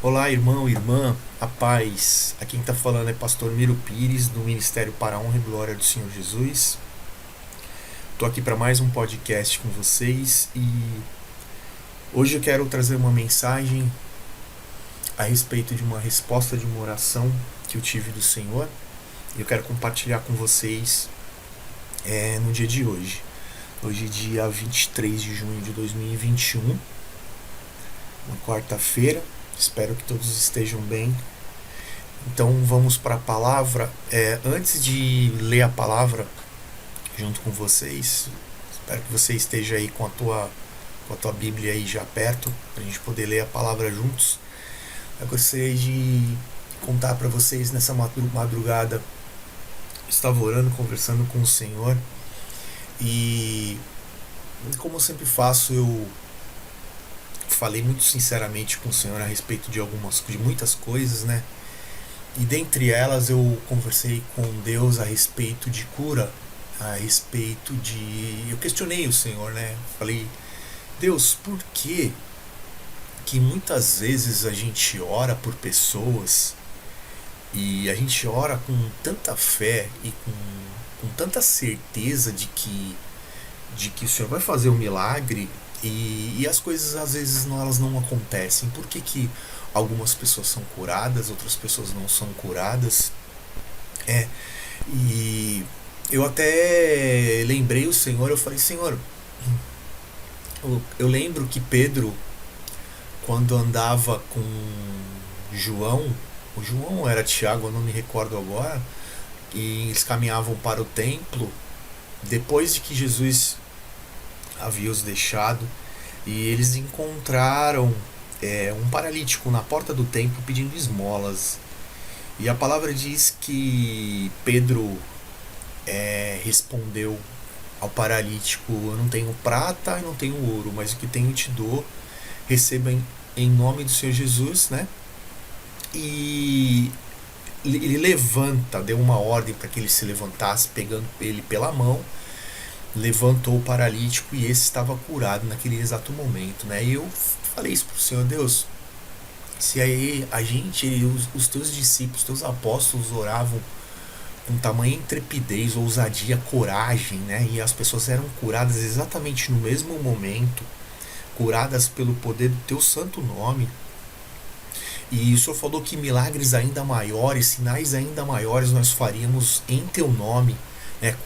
Olá, irmão, irmã, a paz. Aqui quem está falando é Pastor Miro Pires, do Ministério para a Honra e Glória do Senhor Jesus. Estou aqui para mais um podcast com vocês e hoje eu quero trazer uma mensagem a respeito de uma resposta de uma oração que eu tive do Senhor e eu quero compartilhar com vocês no dia de hoje. Hoje, dia 23 de junho de 2021, uma quarta-feira. Espero que todos estejam bem. Então vamos para a palavra. Antes de ler a palavra junto com vocês, espero que você esteja aí com a tua Bíblia aí já perto, para a gente poder ler a palavra juntos. Eu gostaria de contar para vocês nessa madrugada. Eu estava orando, conversando com o Senhor e, como eu sempre faço, eu falei muito sinceramente com o Senhor a respeito de muitas coisas, né? E dentre elas eu conversei com Deus a respeito de cura, a respeito de... Eu questionei o Senhor, né? Falei, Deus, por que muitas vezes a gente ora por pessoas e a gente ora com tanta fé e com tanta certeza de que o Senhor vai fazer um milagre e as coisas às vezes elas não acontecem? Por que algumas pessoas são curadas, outras pessoas não são curadas? É, e eu até lembrei o Senhor, eu falei, Senhor, eu lembro que Pedro, quando andava com João, o João era Tiago, eu não me recordo agora, e eles caminhavam para o templo, depois de que Jesus havia os deixado, e eles encontraram um paralítico na porta do templo pedindo esmolas. E a palavra diz que Pedro respondeu ao paralítico: eu não tenho prata e não tenho ouro, mas o que tenho te dou, receba em nome do Senhor Jesus, né? E ele levanta, deu uma ordem para que ele se levantasse, pegando ele pela mão, levantou o paralítico e esse estava curado naquele exato momento, né? E eu falei isso pro Senhor: Deus, se aí a gente, os teus discípulos, os teus apóstolos oravam com tamanha intrepidez, ousadia, coragem, né? E as pessoas eram curadas exatamente no mesmo momento, curadas pelo poder do teu santo nome. E o Senhor falou que milagres ainda maiores, sinais ainda maiores nós faríamos em teu nome, né?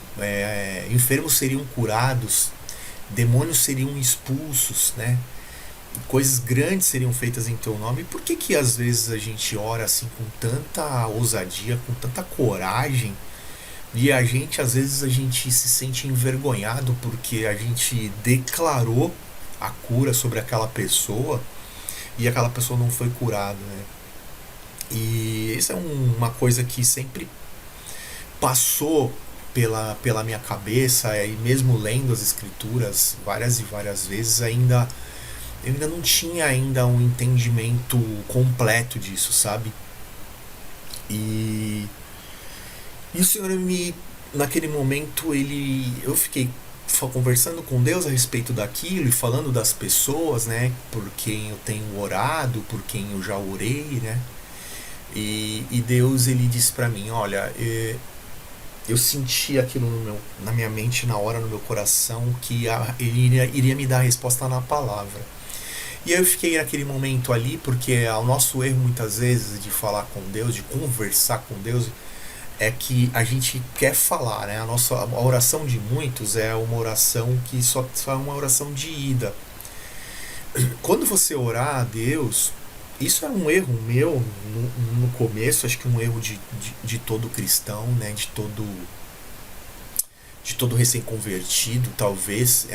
Enfermos seriam curados, demônios seriam expulsos, né? Coisas grandes seriam feitas em teu nome. Por que às vezes a gente ora assim com tanta ousadia, com tanta coragem, e às vezes a gente se sente envergonhado porque a gente declarou a cura sobre aquela pessoa e aquela pessoa não foi curada, né? E isso é uma coisa que sempre passou pela minha cabeça, e mesmo lendo as escrituras várias e várias vezes, eu ainda não tinha ainda um entendimento completo disso, sabe? E, e o Senhor naquele momento, eu fiquei conversando com Deus a respeito daquilo e falando das pessoas, né? Por quem eu tenho orado, por quem eu já orei, né? E Deus, ele disse para mim: olha, eu senti aquilo na minha mente, na hora, no meu coração, que ele iria me dar a resposta na palavra. E eu fiquei naquele momento ali, porque o nosso erro muitas vezes de falar com Deus, de conversar com Deus, é que a gente quer falar, né? A oração de muitos é uma oração que só é uma oração de ida. Quando você orar a Deus, isso é um erro meu no começo, acho que um erro de todo cristão, né? De todo recém-convertido, talvez,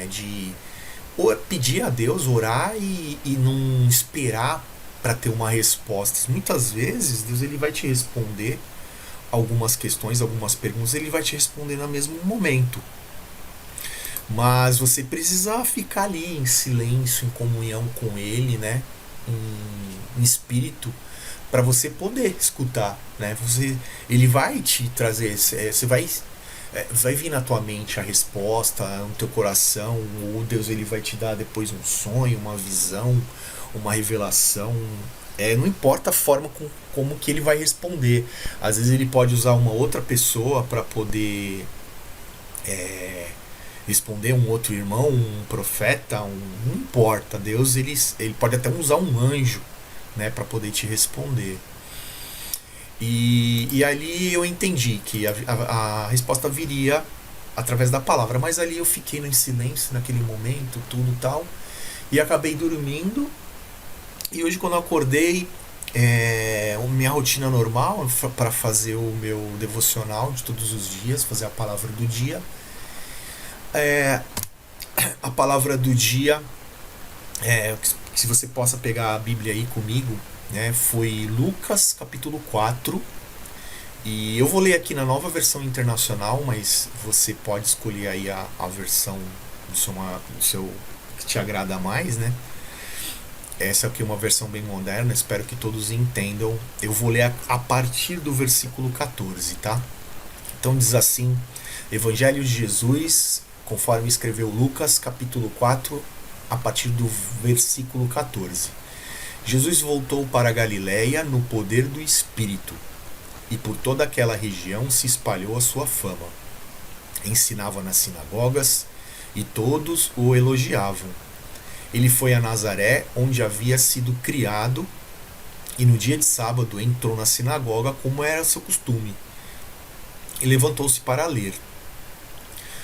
de pedir a Deus, orar e não esperar para ter uma resposta. Muitas vezes Deus, ele vai te responder algumas questões, algumas perguntas, ele vai te responder no mesmo momento. Mas você precisa ficar ali em silêncio, em comunhão com ele, né? Em espírito, para você poder escutar, né? Ele vai te trazer, você vai vir na tua mente a resposta, no teu coração, ou Deus, ele vai te dar depois um sonho, uma visão, uma revelação, Não importa a forma como que ele vai responder. Às vezes ele pode usar uma outra pessoa para poder responder, um outro irmão, um profeta, não importa. Deus ele pode até usar um anjo, né, para poder te responder. E ali eu entendi que a resposta viria através da palavra, mas ali eu fiquei em silêncio naquele momento, tudo tal, e acabei dormindo. E hoje, quando eu acordei, minha rotina normal para fazer o meu devocional de todos os dias, fazer a palavra do dia. A palavra do dia, se você possa pegar a Bíblia aí comigo, né, foi Lucas capítulo 4. E eu vou ler aqui na Nova Versão Internacional, mas você pode escolher aí a versão do seu que te agrada mais, né? Essa aqui é uma versão bem moderna, espero que todos entendam. Eu vou ler a partir do versículo 14, tá? Então diz assim: Evangelho de Jesus, conforme escreveu Lucas, capítulo 4, a partir do versículo 14. Jesus voltou para a Galiléia no poder do Espírito, e por toda aquela região se espalhou a sua fama. Ensinava nas sinagogas, e todos o elogiavam. Ele foi a Nazaré, onde havia sido criado, e no dia de sábado entrou na sinagoga, como era seu costume, e levantou-se para ler.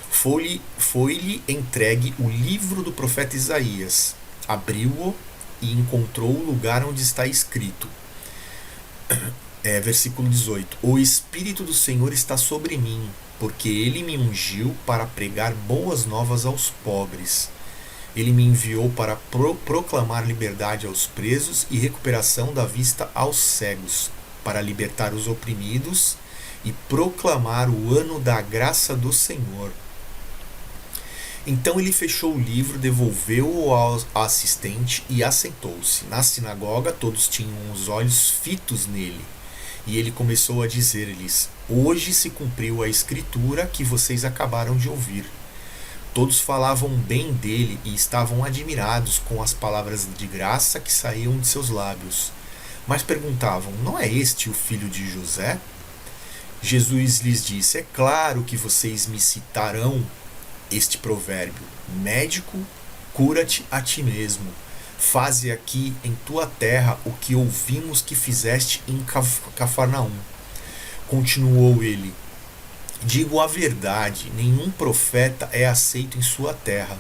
Foi-lhe entregue o livro do profeta Isaías. Abriu-o e encontrou o lugar onde está escrito. Versículo 18: O Espírito do Senhor está sobre mim, porque ele me ungiu para pregar boas novas aos pobres. Ele me enviou para proclamar liberdade aos presos e recuperação da vista aos cegos, para libertar os oprimidos e proclamar o ano da graça do Senhor. Então ele fechou o livro, devolveu-o ao assistente e assentou-se. Na sinagoga todos tinham os olhos fitos nele. E ele começou a dizer-lhes: Hoje se cumpriu a escritura que vocês acabaram de ouvir. Todos falavam bem dele e estavam admirados com as palavras de graça que saíam de seus lábios. Mas perguntavam: Não é este o filho de José? Jesus lhes disse: É claro que vocês me citarão este provérbio: Médico, cura-te a ti mesmo. Faze aqui em tua terra o que ouvimos que fizeste em Cafarnaum. Continuou ele: Digo a verdade, nenhum profeta é aceito em sua terra.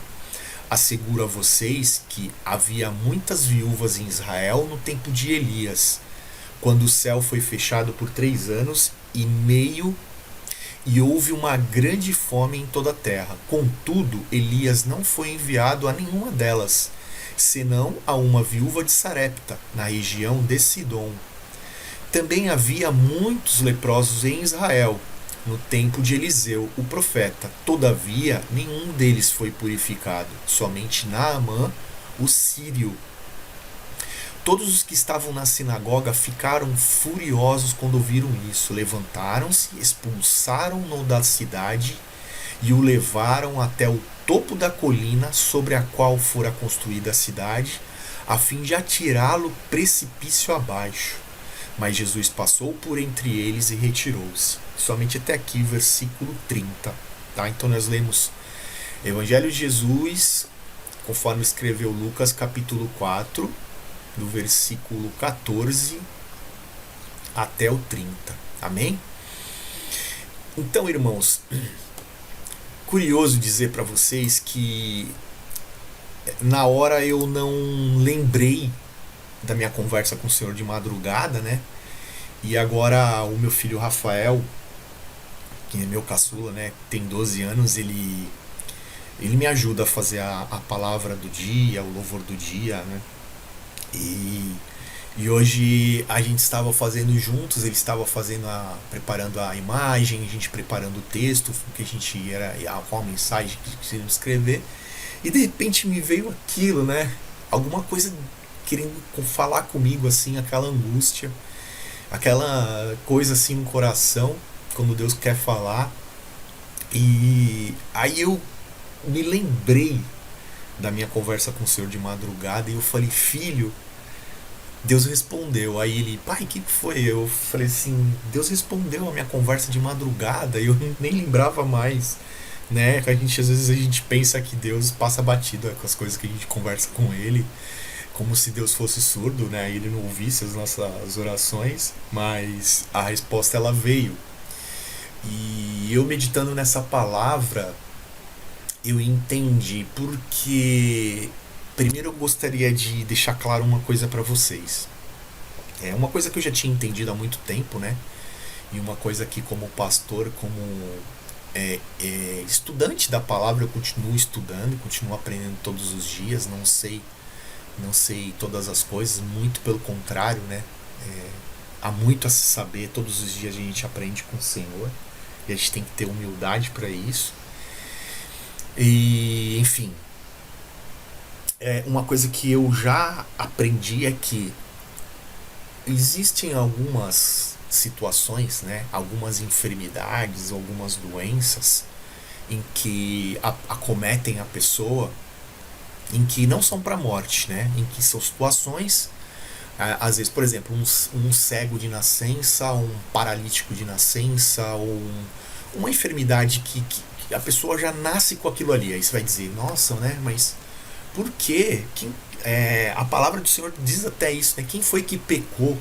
Asseguro a vocês que havia muitas viúvas em Israel no tempo de Elias, quando o céu foi fechado por 3 anos e meio e houve uma grande fome em toda a terra. Contudo, Elias não foi enviado a nenhuma delas, senão a uma viúva de Sarepta, na região de Sidom. Também havia muitos leprosos em Israel, no tempo de Eliseu, o profeta. Todavia, nenhum deles foi purificado, somente Naamã, o sírio. Todos os que estavam na sinagoga ficaram furiosos quando ouviram isso. Levantaram-se, expulsaram-no da cidade e o levaram até o topo da colina sobre a qual fora construída a cidade, a fim de atirá-lo precipício abaixo. Mas Jesus passou por entre eles e retirou-se. Somente até aqui, versículo 30. Tá? Então nós lemos Evangelho de Jesus, conforme escreveu Lucas, capítulo 4, do versículo 14 até o 30. Amém? Então, irmãos, curioso dizer para vocês que na hora eu não lembrei da minha conversa com o Senhor de madrugada, né? E agora o meu filho Rafael, que é meu caçula, né, tem 12 anos, ele me ajuda a fazer a palavra do dia, o louvor do dia, né? E hoje a gente estava fazendo juntos, ele estava fazendo preparando a imagem, a gente preparando o texto, que a gente qual a mensagem que queríamos escrever, e de repente me veio aquilo, né? Alguma coisa querendo falar comigo, assim, aquela angústia, aquela coisa assim no coração, quando Deus quer falar. E aí eu me lembrei da minha conversa com o Senhor de madrugada e eu falei: filho, Deus respondeu. Aí ele, pai, o que foi? Eu falei assim, Deus respondeu a minha conversa de madrugada e eu nem lembrava mais, né? Que às vezes a gente pensa que Deus passa batido com as coisas que a gente conversa com ele, como se Deus fosse surdo, né? E ele não ouvisse as nossas orações, mas a resposta ela veio. E eu meditando nessa palavra, eu entendi porque primeiro eu gostaria de deixar claro uma coisa para vocês. É uma coisa que eu já tinha entendido há muito tempo, né? E uma coisa que como pastor, como estudante da palavra, eu continuo estudando, continuo aprendendo todos os dias. Não sei todas as coisas, muito pelo contrário, né? Há muito a se saber. Todos os dias a gente aprende com o Senhor e a gente tem que ter humildade para isso. E enfim, uma coisa que eu já aprendi é que existem algumas situações, né, algumas enfermidades, algumas doenças em que acometem a pessoa, em que não são para a morte, né, em que são situações, às vezes, por exemplo, um cego de nascença, um paralítico de nascença, ou uma enfermidade que a pessoa já nasce com aquilo ali. Aí você vai dizer, nossa, né, mas por quê? A palavra do Senhor diz até isso, né? Quem foi que pecou?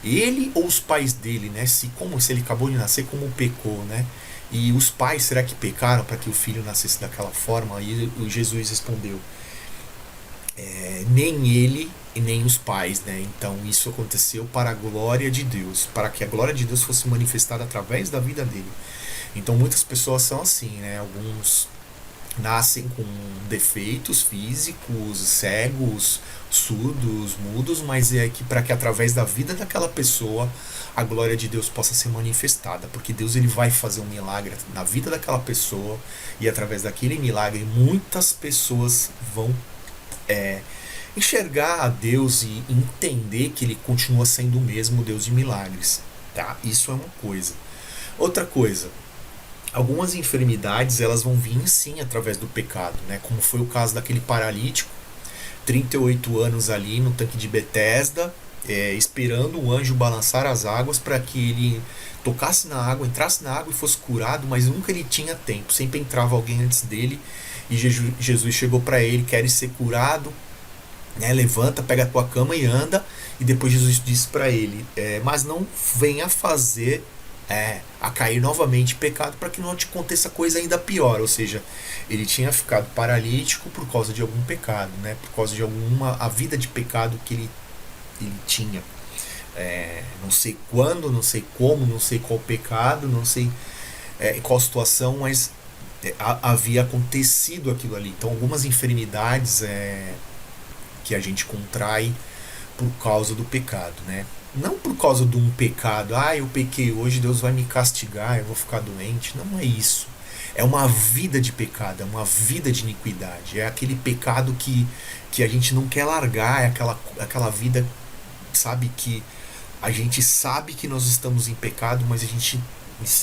Ele ou os pais dele, né? Se ele acabou de nascer, como pecou, né? E os pais, será que pecaram para que o filho nascesse daquela forma? E Jesus respondeu, nem ele e nem os pais, né? Então isso aconteceu para a glória de Deus, para que a glória de Deus fosse manifestada através da vida dele. Então muitas pessoas são assim, né? Alguns nascem com defeitos físicos, cegos, surdos, mudos, mas é que para que através da vida daquela pessoa a glória de Deus possa ser manifestada, porque Deus ele vai fazer um milagre na vida daquela pessoa e através daquele milagre muitas pessoas vão enxergar a Deus e entender que ele continua sendo o mesmo Deus de milagres, tá? Isso é uma coisa. Outra coisa, algumas enfermidades elas vão vir sim através do pecado, né? Como foi o caso daquele paralítico, 38 anos ali no tanque de Betesda, esperando o anjo balançar as águas para que ele tocasse na água, entrasse na água e fosse curado, mas nunca ele tinha tempo, sempre entrava alguém antes dele e Jesus chegou para ele, quer ser curado, né? Levanta, pega a tua cama e anda. E depois Jesus disse para ele, mas não venha fazer a cair novamente em pecado para que não te aconteça coisa ainda pior. Ou seja, ele tinha ficado paralítico por causa de algum pecado, né? Por causa de a vida de pecado que ele tinha. Não sei quando, não sei como, não sei qual pecado, não sei qual situação, mas havia acontecido aquilo ali. Então algumas enfermidades que a gente contrai por causa do pecado, né? Não por causa de um pecado, eu pequei hoje, Deus vai me castigar, eu vou ficar doente. Não é isso. É uma vida de pecado, é uma vida de iniquidade. É aquele pecado que a gente não quer largar, é aquela vida, sabe, que a gente sabe que nós estamos em pecado, mas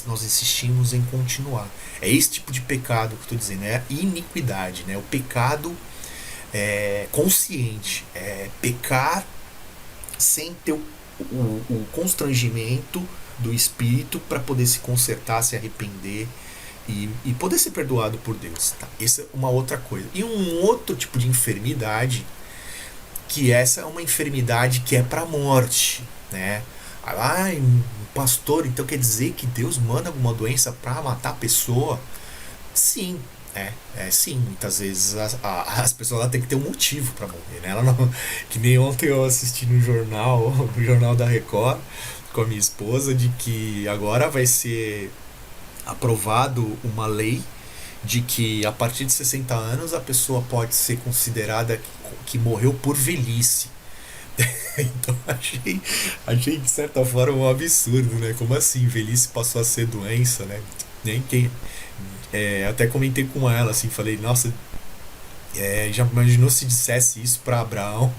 nós insistimos em continuar. É esse tipo de pecado que eu estou dizendo, é a iniquidade, né? O pecado consciente, pecar sem ter o constrangimento do espírito para poder se consertar, se arrepender e poder ser perdoado por Deus, tá? Essa é uma outra coisa. E um outro tipo de enfermidade, que essa é uma enfermidade que é para a morte, né? Pastor, então quer dizer que Deus manda alguma doença para matar a pessoa? Sim. Sim, muitas vezes as pessoas têm que ter um motivo para morrer, né? Ela não, que nem ontem eu assisti no jornal da Record com a minha esposa, de que agora vai ser aprovado uma lei de que a partir de 60 anos a pessoa pode ser considerada que morreu por velhice. Então achei de certa forma um absurdo, né? Como assim, velhice passou a ser doença, né? Nem quem até comentei com ela, assim, falei, nossa, já imaginou se dissesse isso para Abraão?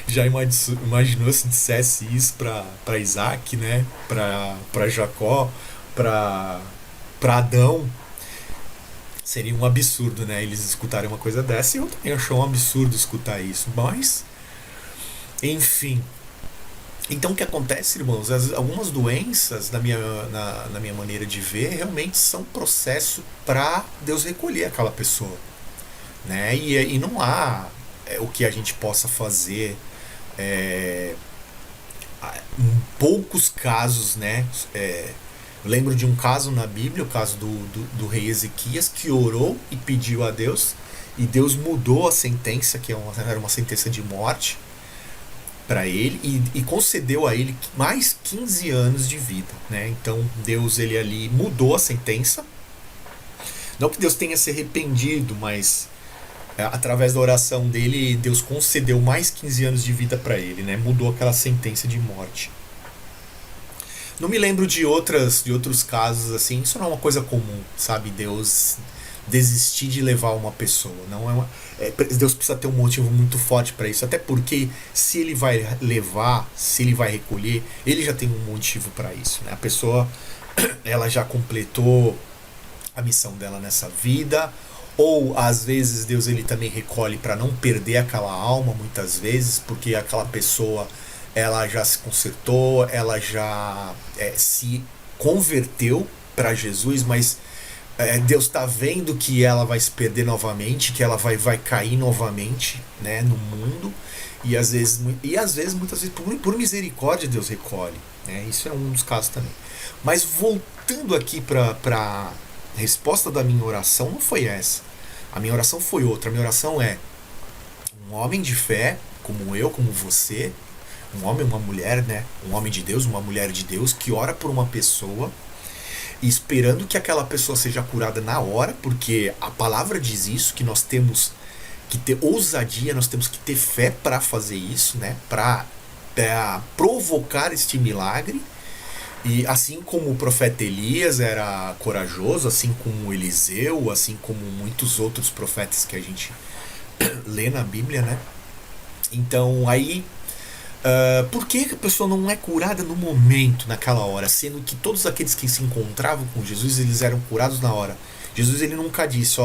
Já imaginou se dissesse isso para Isaac, né? Para Jacó, para Adão? Seria um absurdo, né? Eles escutarem uma coisa dessa, e eu também achou um absurdo escutar isso, mas Enfim. Então o que acontece, irmãos? Algumas doenças, na minha maneira de ver, realmente são processo para Deus recolher aquela pessoa. Né? E não há o que a gente possa fazer. É, em poucos casos, né? Eu lembro de um caso na Bíblia, o caso do rei Ezequias, que orou e pediu a Deus, e Deus mudou a sentença, que era uma sentença de morte, para ele, e concedeu a ele mais 15 anos de vida. Né? Então Deus, ele ali mudou a sentença. Não que Deus tenha se arrependido, mas através da oração dele, Deus concedeu mais 15 anos de vida para ele, né? Mudou aquela sentença de morte. Não me lembro de outros casos assim. Isso não é uma coisa comum, sabe? Deus desistir de levar uma pessoa. Não é uma, Deus precisa ter um motivo muito forte para isso. Até porque se ele vai levar, se ele vai recolher, ele já tem um motivo para isso. Né? A pessoa ela já completou a missão dela nessa vida. Ou às vezes Deus ele também recolhe para não perder aquela alma, muitas vezes, porque aquela pessoa ela já se consertou, ela já se converteu para Jesus, mas Deus está vendo que ela vai se perder novamente, que ela vai cair novamente, né, no mundo, e às vezes muitas vezes por misericórdia Deus recolhe, né? Isso é um dos casos também. Mas voltando aqui para a resposta da minha oração, não foi essa. A minha oração foi outra. A minha oração é um homem de fé, como eu, como você, um homem, uma mulher, né? Um homem de Deus, uma mulher de Deus, que ora por uma pessoa, esperando que aquela pessoa seja curada na hora, porque a palavra diz isso, que nós temos que ter ousadia, nós temos que ter fé para fazer isso, né? Para provocar este milagre. E assim como o profeta Elias era corajoso, assim como Eliseu, assim como muitos outros profetas que a gente lê na Bíblia, né? Então aí por que a pessoa não é curada no momento, naquela hora, sendo que todos aqueles que se encontravam com Jesus, eles eram curados na hora? Jesus ele nunca disse,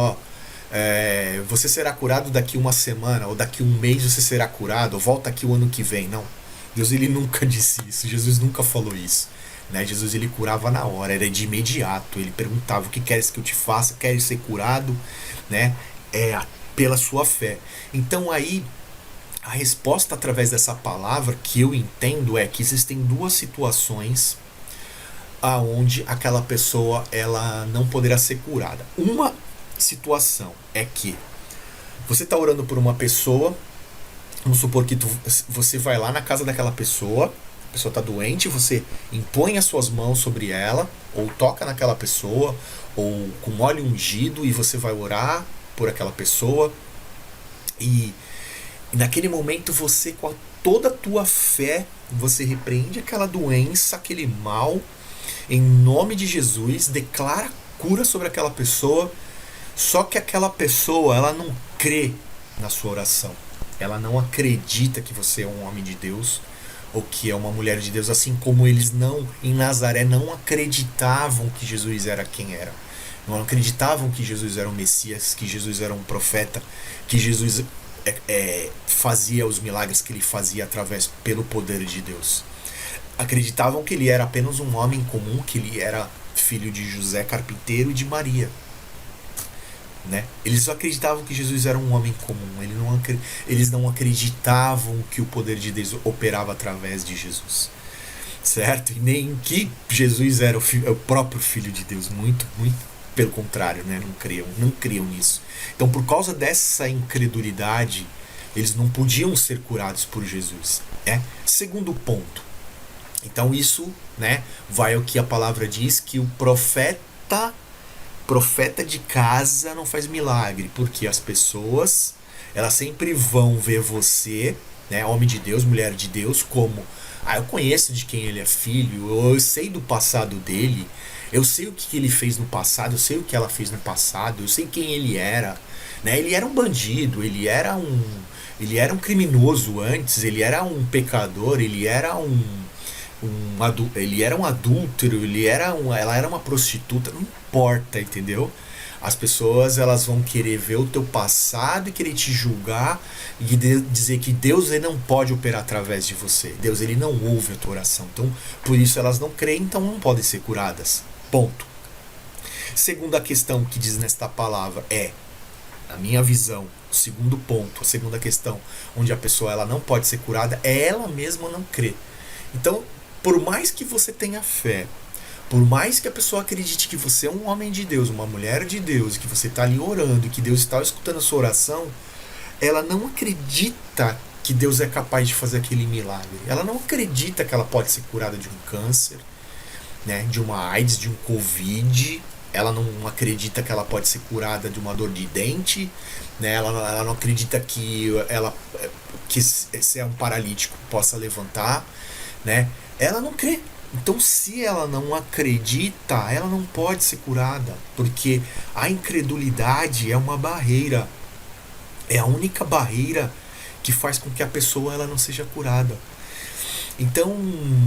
você será curado daqui uma semana, ou daqui um mês você será curado, ou volta aqui o ano que vem. Não, Deus ele nunca disse isso, Jesus nunca falou isso. Né? Jesus ele curava na hora, era de imediato. Ele perguntava: o que queres que eu te faça? Queres ser curado? Né? Pela sua fé. Então aí a resposta através dessa palavra que eu entendo é que existem duas situações aonde aquela pessoa ela não poderá ser curada. Uma situação é que você está orando por uma pessoa, vamos supor que você vai lá na casa daquela pessoa, a pessoa está doente, você impõe as suas mãos sobre ela, ou toca naquela pessoa, ou com óleo ungido, e você vai orar por aquela pessoa, e naquele momento você, com toda a tua fé, você repreende aquela doença, aquele mal, em nome de Jesus, declara cura sobre aquela pessoa. Só que aquela pessoa, ela não crê na sua oração, ela não acredita que você é um homem de Deus ou que é uma mulher de Deus, assim como eles em Nazaré não acreditavam que Jesus era quem era, não acreditavam que Jesus era um Messias, que Jesus era um profeta, que Jesus fazia os milagres que ele fazia pelo poder de Deus. Acreditavam que ele era apenas um homem comum, que ele era filho de José carpinteiro e de Maria. Né? Eles só acreditavam que Jesus era um homem comum. Eles não acreditavam que o poder de Deus operava através de Jesus, certo? E nem que Jesus era o próprio Filho de Deus. Muito, muito pelo contrário, né? Não criam nisso. Então, por causa dessa incredulidade, eles não podiam ser curados por Jesus. Segundo ponto. Então isso, né, vai ao que a palavra diz, que o profeta de casa não faz milagre, porque as pessoas, elas sempre vão ver você, né, homem de Deus, mulher de Deus, como: eu conheço de quem ele é filho, eu sei do passado dele, eu sei o que ele fez no passado, eu sei o que ela fez no passado, eu sei quem ele era, né? Ele era um bandido, ele era um criminoso antes, ele era um pecador, ele era ele era um adúltero, ela era uma prostituta, não importa, entendeu? As pessoas, elas vão querer ver o teu passado e querer te julgar e dizer que Deus, ele não pode operar através de você. Deus, ele não ouve a tua oração. Então, por isso elas não creem, então não podem ser curadas. Ponto. Segunda questão que diz nesta palavra é, na minha visão, o segundo ponto, a segunda questão, onde a pessoa ela não pode ser curada, é ela mesma não crer. Então, por mais que você tenha fé, por mais que a pessoa acredite que você é um homem de Deus, uma mulher de Deus, que você está ali orando, que Deus está escutando a sua oração, ela não acredita que Deus é capaz de fazer aquele milagre. Ela não acredita que ela pode ser curada de um câncer, né, de uma AIDS, de um Covid. Ela não acredita que ela pode ser curada de uma dor de dente, né? Ela não acredita que se é um paralítico possa levantar, né? Ela não crê. Então, se ela não acredita, ela não pode ser curada, porque a incredulidade é uma barreira, é a única barreira que faz com que a pessoa ela não seja curada. Então,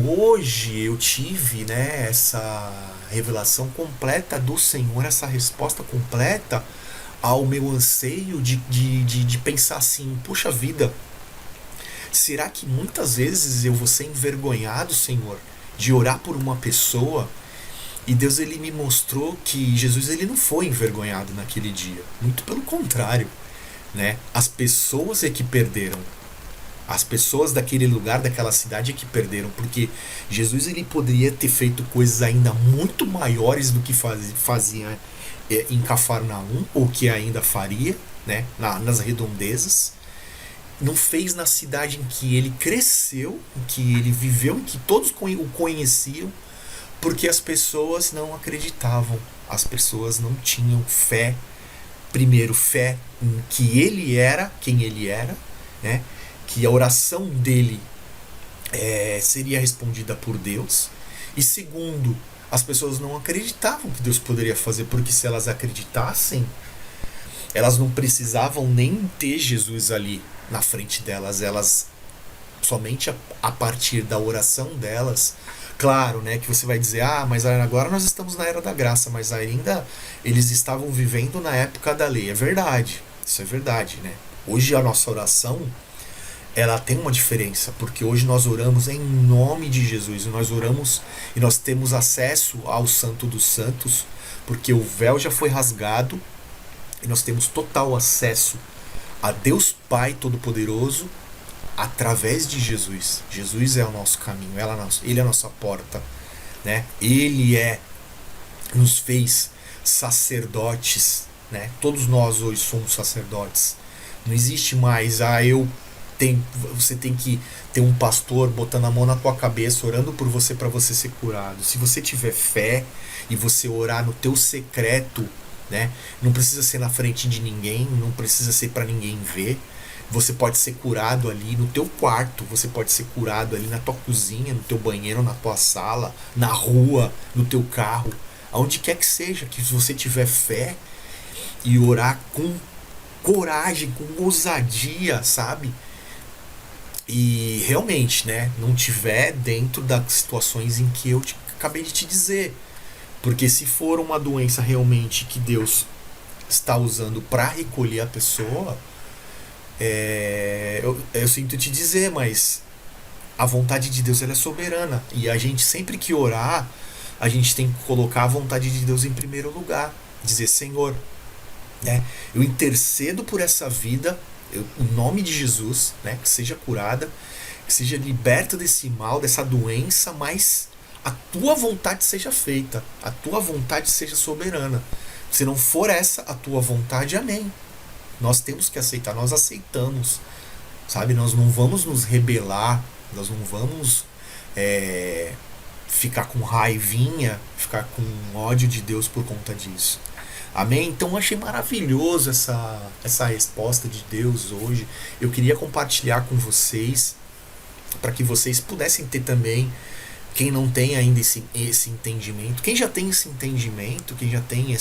hoje eu tive, né, essa revelação completa do Senhor, essa resposta completa ao meu anseio de pensar assim, puxa vida, será que muitas vezes eu vou ser envergonhado, Senhor, de orar por uma pessoa? E Deus, ele me mostrou que Jesus, ele não foi envergonhado naquele dia, muito pelo contrário, né? As pessoas é que perderam. As pessoas daquele lugar, daquela cidade é que perderam, porque Jesus, ele poderia ter feito coisas ainda muito maiores do que fazia em Cafarnaum, ou que ainda faria, né, nas redondezas. Não fez na cidade em que ele cresceu, em que ele viveu, em que todos o conheciam, porque as pessoas não acreditavam, as pessoas não tinham fé. Primeiro, fé em que ele era, quem ele era, né? Que a oração dele seria respondida por Deus. E segundo, as pessoas não acreditavam que Deus poderia fazer, porque se elas acreditassem, elas não precisavam nem ter Jesus ali na frente delas. Elas, somente a partir da oração delas, claro, né, que você vai dizer, mas agora nós estamos na era da graça, mas ainda eles estavam vivendo na época da lei. É verdade, isso é verdade, né? Hoje a nossa oração, ela tem uma diferença, porque hoje nós oramos em nome de Jesus, e nós oramos e nós temos acesso ao Santo dos Santos, porque o véu já foi rasgado e nós temos total acesso a Deus Pai Todo-Poderoso através de Jesus. Jesus é o nosso caminho, ele é a nossa porta, né? Ele nos fez sacerdotes, né? Todos nós hoje somos sacerdotes. Não existe mais, você tem que ter um pastor botando a mão na tua cabeça, orando por você para você ser curado. Se você tiver fé e você orar no teu secreto, né? Não precisa ser na frente de ninguém, não precisa ser para ninguém ver. Você pode ser curado ali no teu quarto, você pode ser curado ali na tua cozinha, no teu banheiro, na tua sala, na rua, no teu carro, aonde quer que seja, que se você tiver fé e orar com coragem, com ousadia, sabe? E realmente, né, não tiver dentro das situações em que eu acabei de te dizer. Porque se for uma doença realmente que Deus está usando para recolher a pessoa, eu sinto te dizer, mas a vontade de Deus, ela é soberana. E a gente, sempre que orar, a gente tem que colocar a vontade de Deus em primeiro lugar. Dizer, Senhor, né, eu intercedo por essa vida, em nome de Jesus, né, que seja curada, que seja liberta desse mal, dessa doença, mas a tua vontade seja feita, a tua vontade seja soberana. Se não for essa a tua vontade, amém. Nós temos que aceitar, nós aceitamos, sabe? Nós não vamos nos rebelar, nós não vamos ficar com raivinha, ficar com ódio de Deus por conta disso. Amém? Então eu achei maravilhoso essa resposta de Deus hoje. Eu queria compartilhar com vocês, para que vocês pudessem ter também, quem não tem ainda esse entendimento, quem já tem esse entendimento, quem já tem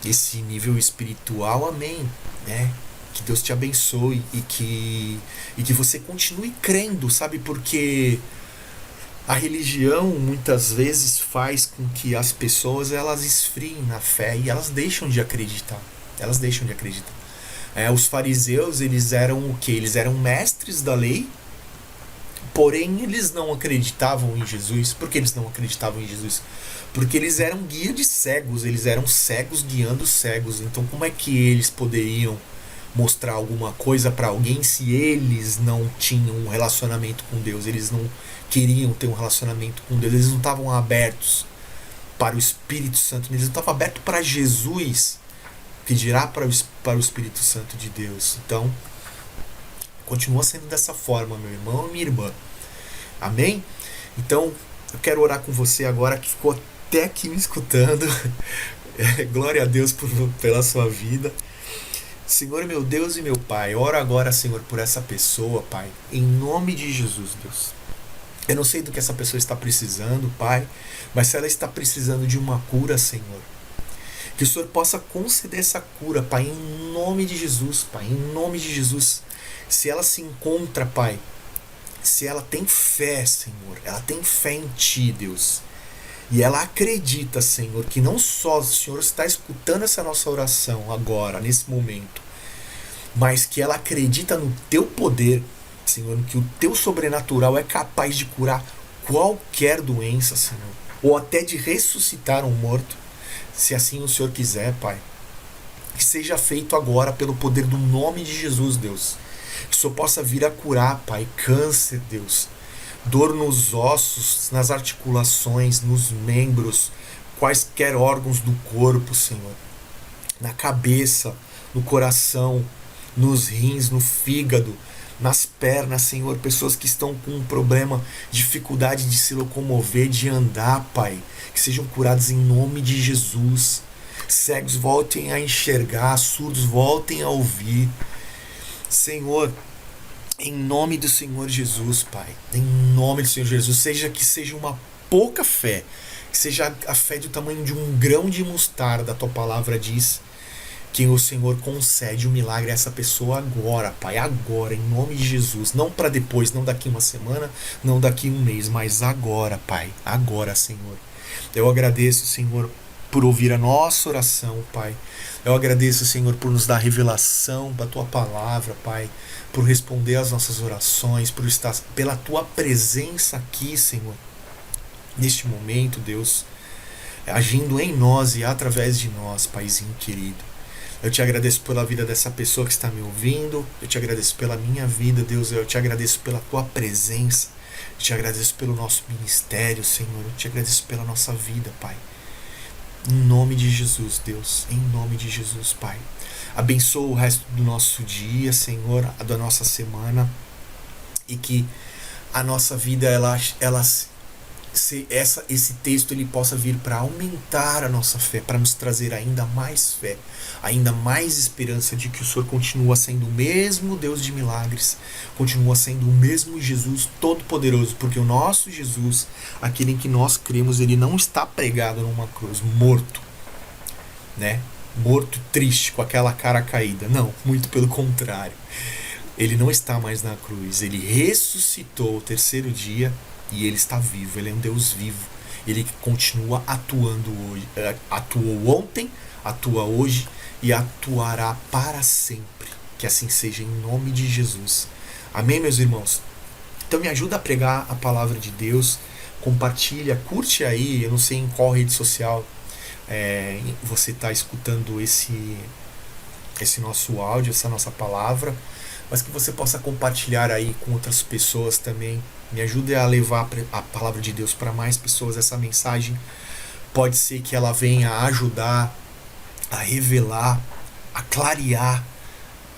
esse nível espiritual, amém, né? Que Deus te abençoe e que você continue crendo, sabe? Porque A religião muitas vezes faz com que as pessoas elas esfriem na fé e elas deixam de acreditar. Elas deixam de acreditar. Os fariseus, eles eram o quê? Eles eram mestres da lei, porém eles não acreditavam em Jesus. Por que eles não acreditavam em Jesus? Porque eles eram guia de cegos, eles eram cegos guiando cegos. Então como é que eles poderiam mostrar alguma coisa para alguém se eles não tinham um relacionamento com Deus? Eles não queriam ter um relacionamento com Deus, eles não estavam abertos para o Espírito Santo, eles não estavam abertos para Jesus, que dirá para o Espírito Santo de Deus. Então, continua sendo dessa forma, meu irmão e minha irmã. Amém? Então, eu quero orar com você agora, que ficou até aqui me escutando. Glória a Deus pela sua vida. Senhor, meu Deus e meu Pai, ora agora, Senhor, por essa pessoa, Pai, em nome de Jesus, Deus. Eu não sei do que essa pessoa está precisando, Pai, mas se ela está precisando de uma cura, Senhor, que o Senhor possa conceder essa cura, Pai, em nome de Jesus, Pai, em nome de Jesus. Se ela se encontra, Pai, se ela tem fé, Senhor, ela tem fé em Ti, Deus, e ela acredita, Senhor, que não só o Senhor está escutando essa nossa oração agora, nesse momento, mas que ela acredita no Teu poder, Senhor, que o Teu sobrenatural é capaz de curar qualquer doença, Senhor, ou até de ressuscitar um morto, se assim o Senhor quiser, Pai. Que seja feito agora pelo poder do nome de Jesus, Deus. Que o Senhor possa vir a curar, Pai, câncer, Deus, dor nos ossos, nas articulações, nos membros, quaisquer órgãos do corpo, Senhor, na cabeça, no coração, nos rins, no fígado, nas pernas, Senhor, pessoas que estão com um problema, dificuldade de se locomover, de andar, Pai, que sejam curadas em nome de Jesus. Cegos voltem a enxergar, surdos voltem a ouvir, Senhor, em nome do Senhor Jesus, Pai, em nome do Senhor Jesus, que seja uma pouca fé, que seja a fé do tamanho de um grão de mostarda, a Tua palavra diz, que o Senhor concede o milagre a essa pessoa agora, Pai, agora, em nome de Jesus, não para depois, não daqui uma semana, não daqui um mês, mas agora, Pai, agora, Senhor. Eu agradeço, Senhor, por ouvir a nossa oração, Pai. Eu agradeço, Senhor, por nos dar revelação da Tua palavra, Pai, por responder às nossas orações, por estar pela Tua presença aqui, Senhor, neste momento, Deus, agindo em nós e através de nós, Paizinho querido. Eu te agradeço pela vida dessa pessoa que está me ouvindo. Eu te agradeço pela minha vida, Deus. Eu te agradeço pela Tua presença. Eu te agradeço pelo nosso ministério, Senhor. Eu te agradeço pela nossa vida, Pai. Em nome de Jesus, Deus. Em nome de Jesus, Pai. Abençoa o resto do nosso dia, Senhor, da nossa semana. E que a nossa vida, esse texto ele possa vir para aumentar a nossa fé, para nos trazer ainda mais fé, ainda mais esperança de que o Senhor continua sendo o mesmo Deus de milagres, continua sendo o mesmo Jesus Todo-Poderoso, porque o nosso Jesus, aquele em que nós cremos, ele não está pregado numa cruz, morto, né? Morto, triste, com aquela cara caída. Não, muito pelo contrário. Ele não está mais na cruz, ele ressuscitou o terceiro dia. E Ele está vivo, Ele é um Deus vivo. Ele continua atuando hoje. Atuou ontem, atua hoje e atuará para sempre. Que assim seja em nome de Jesus. Amém, meus irmãos? Então me ajuda a pregar a palavra de Deus. Compartilha, curte aí. Eu não sei em qual rede social você está escutando esse nosso áudio, essa nossa palavra. Mas que você possa compartilhar aí com outras pessoas também. Me ajude a levar a palavra de Deus para mais pessoas. Essa mensagem pode ser que ela venha a ajudar, a revelar, a clarear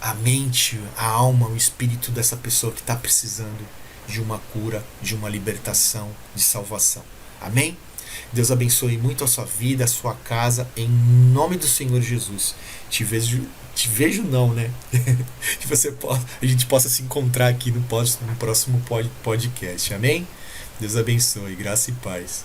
a mente, a alma, o espírito dessa pessoa que está precisando de uma cura, de uma libertação, de salvação. Amém? Deus abençoe muito a sua vida, a sua casa, em nome do Senhor Jesus. Te vejo não, né? Que a gente possa se encontrar aqui no próximo podcast. Amém? Deus abençoe, graça e paz.